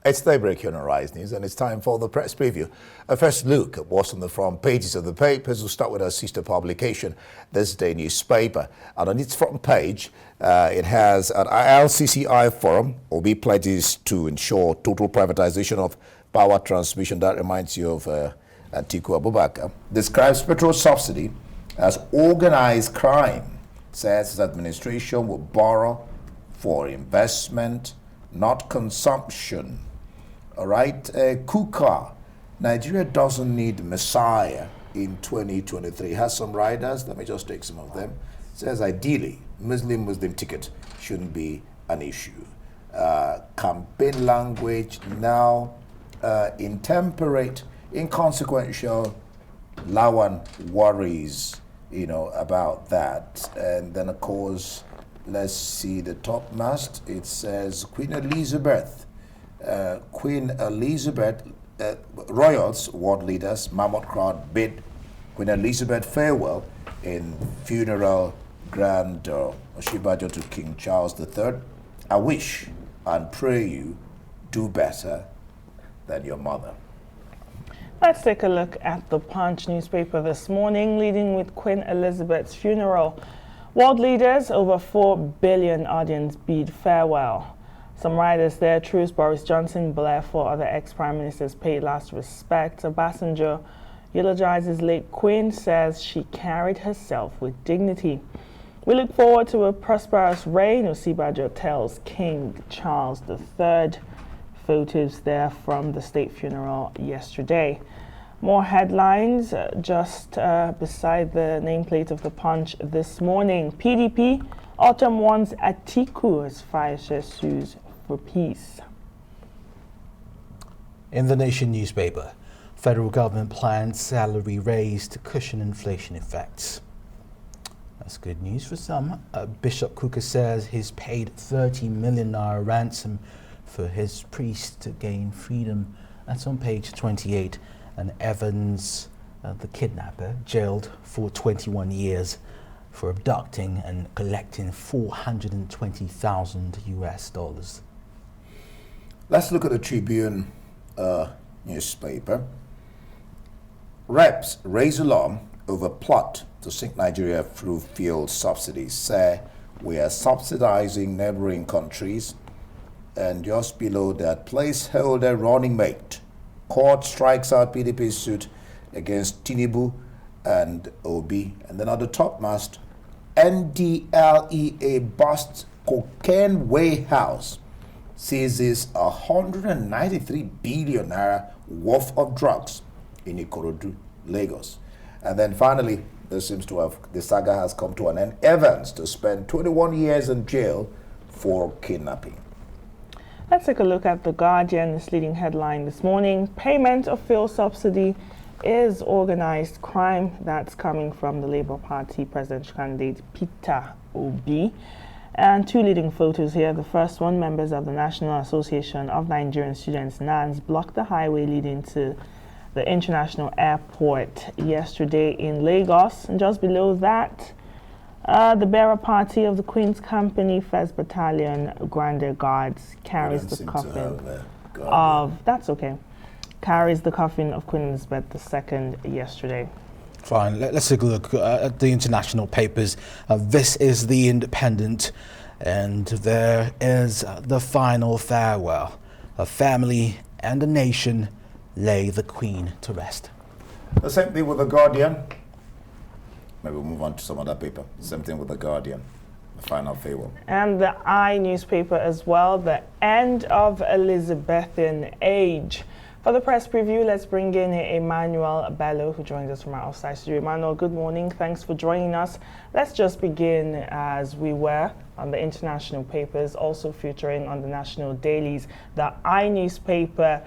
It's daybreak here on Rise News, and it's time for the press preview. A first look at what's on the front pages of the papers. We'll start with our sister publication, This Day newspaper. And on its front page, it has an LCCI forum, Obi pledges to ensure total privatization of power transmission. That reminds you of Atiku Abubakar. Describes petrol subsidy as organized crime. Says his administration will borrow for investment, not consumption. All right, Kuka, Nigeria doesn't need Messiah in 2023. Has some riders, let me just take some of them. Says ideally, Muslim ticket shouldn't be an issue. Campaign language now intemperate, inconsequential. Lawan worries, about that. And then of course, let's see the topmast. It says Queen Elizabeth, royals, world leaders, mammoth crowd bid Queen Elizabeth farewell in funeral grandeur. Oshibajo to King Charles III. I wish and pray you do better than your mother. Let's take a look at the Punch newspaper this morning, leading with Queen Elizabeth's funeral. World leaders, over 4 billion audience bid farewell. Some writers there, Truss, Boris Johnson, Blair, 4 other ex-prime ministers paid last respect. Obasanjo eulogizes late Queen, says she carried herself with dignity. We look forward to a prosperous reign, Osibajo tells King Charles III. Photos there from the state funeral yesterday. More headlines just beside the nameplate of the Punch this morning. PDP, Autumn wants Atiku as Faisal sues for peace. In the Nation newspaper, federal government plans salary raise to cushion inflation effects. That's good news for some. Bishop Kuka says he's paid 30 million naira ransom for his priest to gain freedom. That's on page 28. And Evans, the kidnapper, jailed for 21 years for abducting and collecting $420,000 US. Let's look at the Tribune newspaper. Reps raise alarm over plot to sink Nigeria through fuel subsidies. Say we are subsidizing neighboring countries. And just below that, placeholder running mate. Court strikes out PDP suit against Tinubu and Obi. And then on the topmast, NDLEA busts cocaine warehouse, seizes 193 billion naira worth of drugs in Ikorodu, Lagos. And then finally, the saga has come to an end. Evans to spend 21 years in jail for kidnapping. Let's take a look at The Guardian's leading headline this morning. Payment of fuel subsidy is organized crime. That's coming from the Labour Party presidential candidate Peter Obi. And 2 leading photos here. The first one, members of the National Association of Nigerian Students, NANS, blocked the highway leading to the international airport yesterday in Lagos. And just below that, the bearer party of the Queen's Company, 1st Battalion Grande Guards, carries the coffin of, that's okay, carries the coffin of Queen Elizabeth II yesterday. Fine, let's take a look at the international papers. This is The Independent, and there is the final farewell. A family and a nation lay the Queen to rest. The same thing with The Guardian. Maybe we'll move on to some other paper. Same thing with The Guardian. The final farewell. And the I newspaper as well. The end of Elizabethan age. For the press preview, let's bring in Emmanuel Bello, who joins us from our offsite studio. Emmanuel, good morning. Thanks for joining us. Let's just begin as we were on the international papers, also featuring on the national dailies. The I newspaper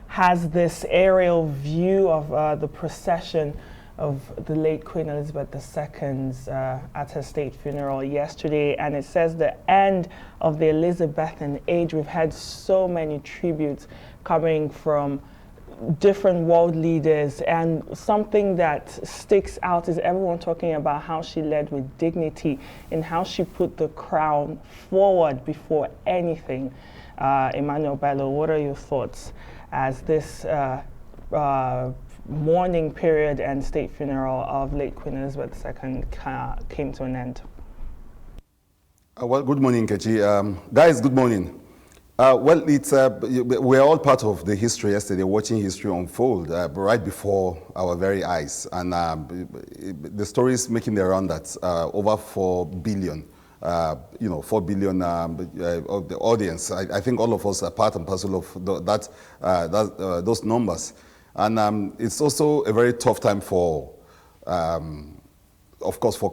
has this aerial view of the procession of the late Queen Elizabeth II's at her state funeral yesterday, and it says the end of the Elizabethan age. We've had so many tributes coming from different world leaders, and something that sticks out is everyone talking about how she led with dignity and how she put the crown forward before anything. Emmanuel Bello, what are your thoughts as this mourning period and state funeral of late Queen Elizabeth II came to an end? Well, good morning, Kechi. Guys, good morning. Well, it's we're all part of the history yesterday, watching history unfold right before our very eyes, and the story is making the round that over 4 billion, 4 billion of the audience. I think all of us are part and parcel of those numbers, and it's also a very tough time for. Of course, for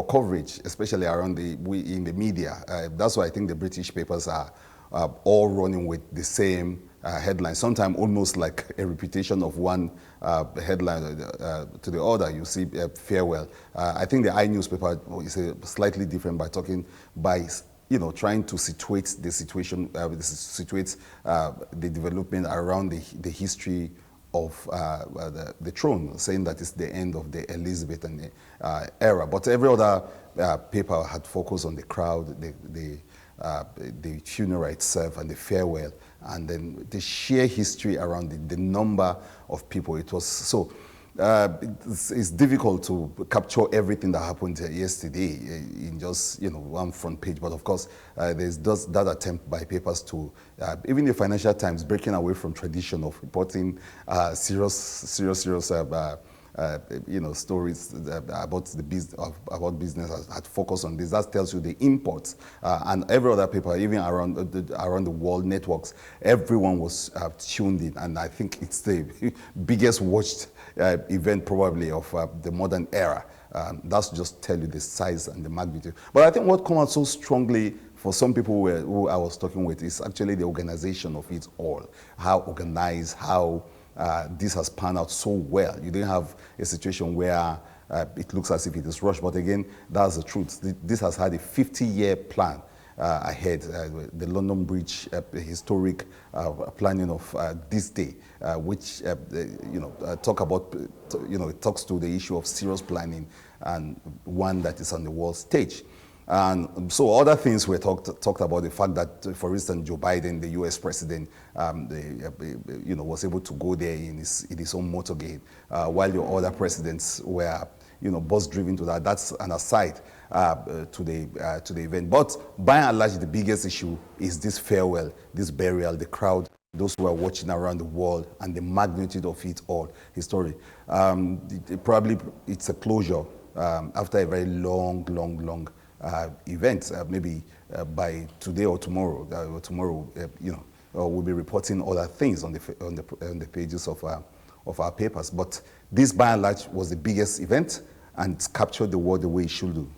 coverage, especially around in the media. That's why I think the British papers are all running with the same headline, sometimes almost like a repetition of one headline to the other. You see farewell. I think the newspaper is slightly different by trying to situate the situation, situate the development around the history of the throne, saying that it's the end of the Elizabethan era. But every other paper had focused on the crowd, the funeral itself, and the farewell, and then the sheer history around the number of people. It was so. It's difficult to capture everything that happened yesterday in just one front page. But of course, there's just that attempt by papers to even the Financial Times breaking away from tradition of reporting serious stories about the business had focused on this. That tells you the imports and every other paper, even around the world networks, everyone was tuned in, and I think it's the biggest watched event probably of the modern era. That's just tell you the size and the magnitude. But I think what comes out so strongly for some people who I was talking with is actually the organization of it all. How organized, how this has panned out so well. You didn't have a situation where it looks as if it is rushed, but again, that's the truth. This has had a 50-year plan ahead. The London Bridge historic planning of this day, which talk about, it talks to the issue of serious planning and one that is on the world stage. And so other things were talked about, the fact that, for instance, Joe Biden, the U.S. president, was able to go there in his own motorcade, while your other presidents were, bus-driven to that. That's an aside to the event. But by and large, the biggest issue is this farewell, this burial, the crowd, those who are watching around the world, and the magnitude of it all, his story. Probably it's a closure after a very long event. Maybe by today or tomorrow. We'll be reporting other things on the pages of our papers. But this, by and large, was the biggest event and captured the world the way it should do.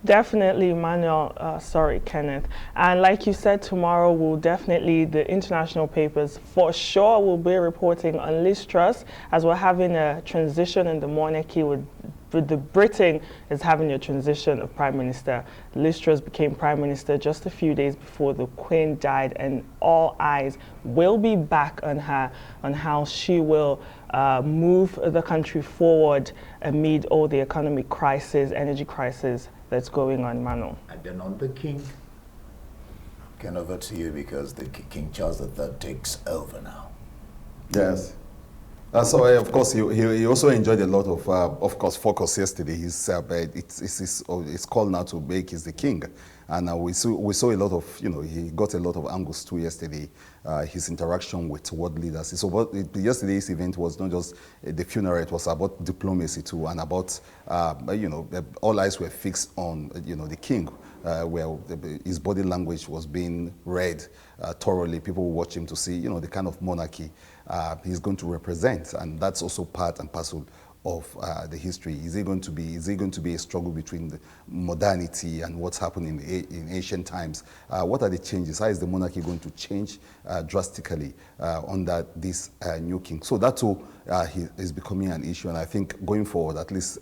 Definitely, Manuel. Sorry, Kenneth. And like you said, tomorrow the international papers for sure will be reporting on Liz Truss, as we're having a transition in the monarchy with the Britain is having a transition of Prime Minister. Liz Truss became Prime Minister just a few days before the Queen died, and all eyes will be back on her, on how she will move the country forward amid all the economic crisis, energy crisis that's going on, Manuel. And then on the King, can over to you because the King Charles III takes over now. Yes. So of course he also enjoyed a lot of course, focus yesterday. It's called now to make is the king, and we saw a lot of he got a lot of angles too yesterday. His interaction with world leaders. So yesterday's event was not just the funeral; it was about diplomacy too, and about all eyes were fixed on the king, where his body language was being read thoroughly. People will watch him to see the kind of monarchy he's going to represent, and that's also part and parcel of the history? Is it going to be a struggle between the modernity and what's happening in ancient times? What are the changes? How is the monarchy going to change drastically under this new king? So that too is becoming an issue, and I think going forward, at least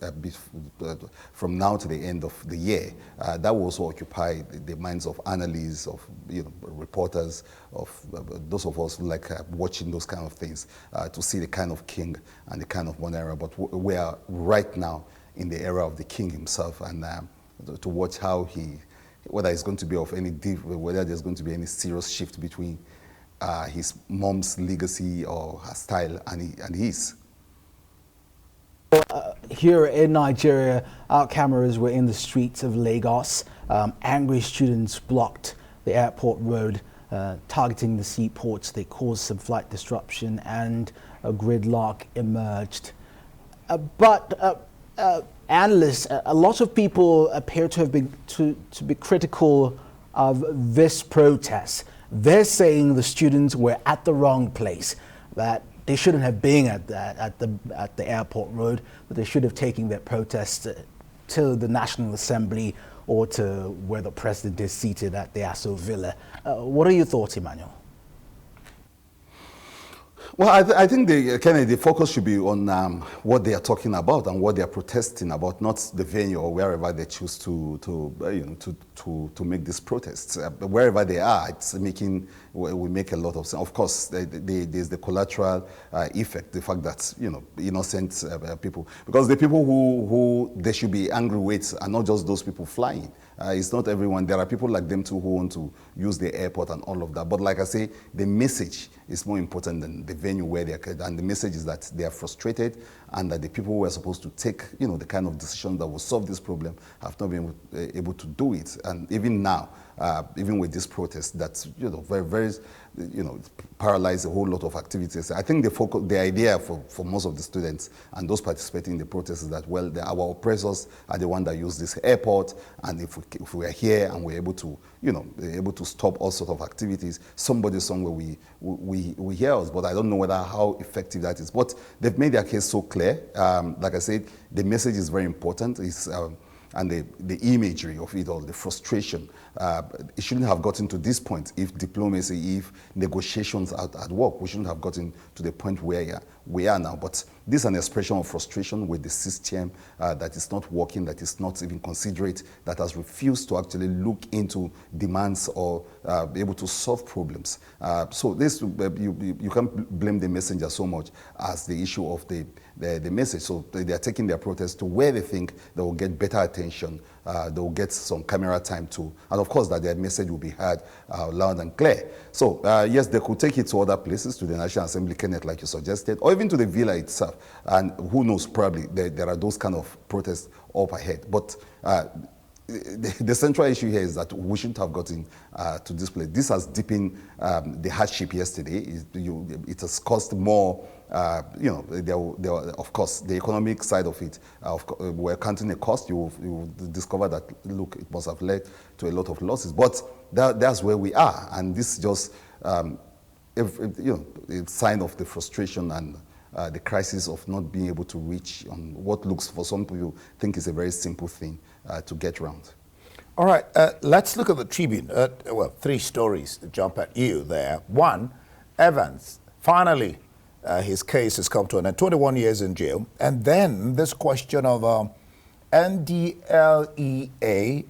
from now to the end of the year, that will also occupy the minds of analysts, of reporters, of those of us who like watching those kind of things, to see the kind of king and the kind of modern era. But we are right now in the era of the king himself, and to watch how whether it's going to be of any whether there's going to be any serious shift between his mom's legacy or her style and his. Here in Nigeria, our cameras were in the streets of Lagos. Angry students blocked the airport road, targeting the seaports. They caused some flight disruption, and a gridlock emerged. But analysts, a lot of people appear to have been to be critical of this protest. They're saying the students were at the wrong place, that they shouldn't have been at the airport road, but they should have taken their protest to the National Assembly or to where the president is seated at the Aso Villa. What are your thoughts, Emmanuel? Well, I think the focus should be on what they are talking about and what they are protesting about, not the venue or wherever they choose to make these protests. Wherever they are, we make a lot of sense. Of course, there's the collateral effect, the fact that innocent people, because the people who they should be angry with are not just those people flying. It's not everyone. There are people like them too who want to use the airport and all of that. But like I say, the message is more important than the venue where they are. And the message is that they are frustrated, and that the people who are supposed to take, the kind of decisions that will solve this problem have not been able to do it. And even now, even with this protest, that's very, very, paralyzed a whole lot of activities. I think the idea for most of the students and those participating in the protest is that, well, our oppressors are the ones that use this airport, and if we are here and we're able to stop all sorts of activities, somebody somewhere we hear us. But I don't know how effective that is. But they've made their case so clear. Like I said, the message is very important. And the imagery of it all, the frustration, it shouldn't have gotten to this point if diplomacy, if negotiations at work. We shouldn't have gotten to the point where we are now. But this is an expression of frustration with the system that is not working, that is not even considerate, that has refused to actually look into demands or be able to solve problems. So this, you can't blame the messenger so much as the issue of the message. So they are taking their protest to where they think they will get better attention, they will get some camera time too, and of course that their message will be heard loud and clear. So yes, they could take it to other places, to the National Assembly, Kenneth, like you suggested, or even to the villa itself. And who knows, probably there are those kind of protests up ahead. But the central issue here is that we shouldn't have gotten to this place. This has deepened the hardship yesterday. It has caused more, of course, the economic side of it. We're counting a cost. You will discover that, look, it must have led to a lot of losses. But that's where we are. And this is just, a sign of the frustration and the crisis of not being able to reach on what looks for some people think is a very simple thing to get around. All right, let's look at the Tribune. Well, three stories jump at you there. One, Evans, finally, his case has come to an end, 21 years in jail. And then this question of NDLEA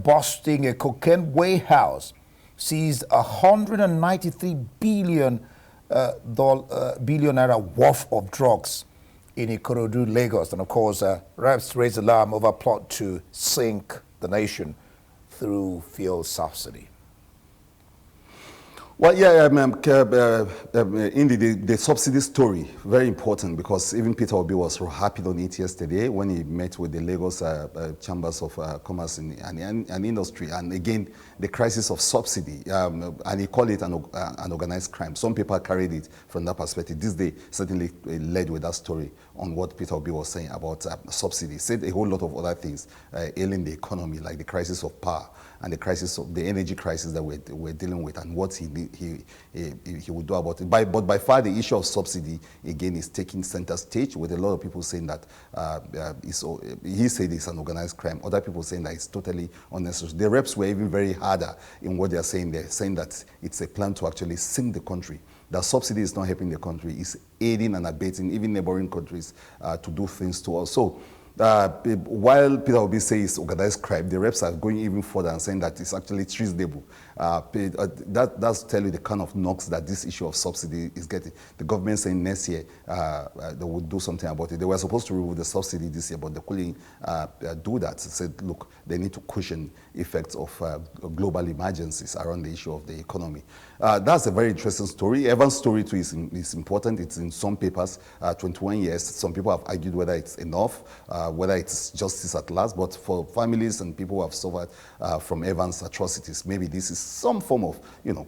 busting a cocaine warehouse, seized 193 billion naira worth of drugs in Ikorodu, Lagos. And of course, reps raised alarm over plot to sink the nation through fuel subsidy. Well, yeah, indeed, the subsidy story, very important, because even Peter Obi was so happy on it yesterday when he met with the Lagos Chambers of Commerce and Industry. And again, the crisis of subsidy, and he called it an organized crime. Some people carried it from that perspective. This day certainly led with that story on what Peter Obi was saying about subsidy. He said a whole lot of other things ailing the economy, like the crisis of power and the crisis of the energy crisis that we're dealing with, and what he he would do about it. But by far, the issue of subsidy again is taking center stage, with a lot of people saying that he said it's an organized crime. Other people saying that it's totally unnecessary. The reps were even very harder in what they're saying. They're saying that it's a plan to actually sink the country. That subsidy is not helping the country; it's aiding and abetting even neighboring countries to do things to us. So. While Peter Obi says it's organized crime, the reps are going even further and saying that it's actually treasonable. That's tell you the kind of knocks that this issue of subsidy is getting. The government saying next year they would do something about it. They were supposed to remove the subsidy this year, but they couldn't do that. They said, look, they need to cushion effects of global emergencies around the issue of the economy. That's a very interesting story. Evan's story too is important. It's in some papers, 21 years. Some people have argued whether it's enough, whether it's justice at last, but for families and people who have suffered from Evans' atrocities, maybe this is some form of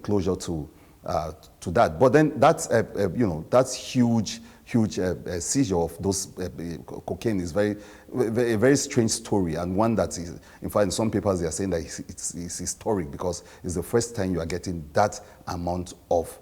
closure to that. But then that's huge seizure of those cocaine is a very strange story, and one that is, in fact, in some papers they are saying that it's historic because it's the first time you are getting that amount of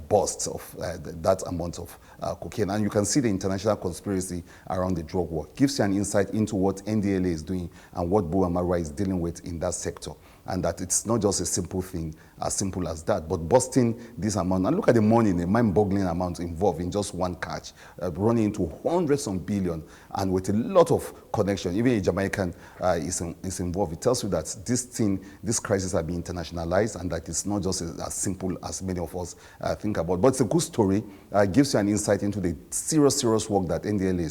bursts of that amount of cocaine. And you can see the international conspiracy around the drug war. Gives you an insight into what NDLA is doing and what Buwa Marwa is dealing with in that sector. And that it's not just a simple thing, as simple as that, but busting this amount. And look at the money, the mind-boggling amount involved in just one catch, running into hundreds of billions, and with a lot of connection. Even a Jamaican is involved. It tells you that this crisis has been internationalized, and that it's not just as simple as many of us think about. But it's a good story. Gives you an insight into the serious work that NDLA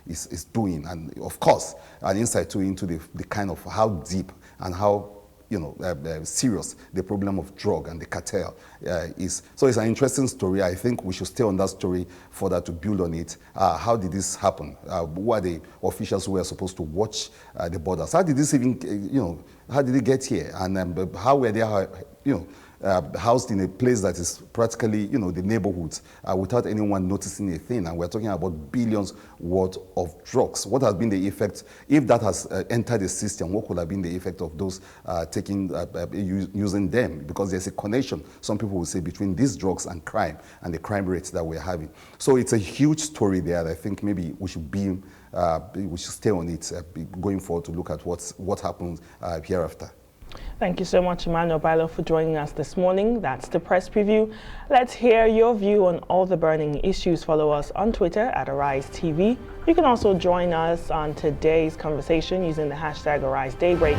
is doing, and of course, an insight too into the kind of how deep and how serious the problem of drug and the cartel is. So it's an interesting story. I think we should stay on that story further to build on it. How did this happen? Who are the officials who were supposed to watch the borders? How did this even, how did it get here? And how were they, housed in a place that is practically, the neighborhoods, without anyone noticing a thing? And we're talking about billions worth of drugs. What has been the effect, if that has entered the system, what could have been the effect of those using them? Because there's a connection, some people will say, between these drugs and crime and the crime rates that we're having. So it's a huge story there. I think maybe we should stay on it going forward to look at what happens hereafter. Thank you so much, Emmanuel Bailo, for joining us this morning. That's the press preview. Let's hear your view on all the burning issues. Follow us on Twitter at Arise TV. You can also join us on today's conversation using the hashtag AriseDaybreak.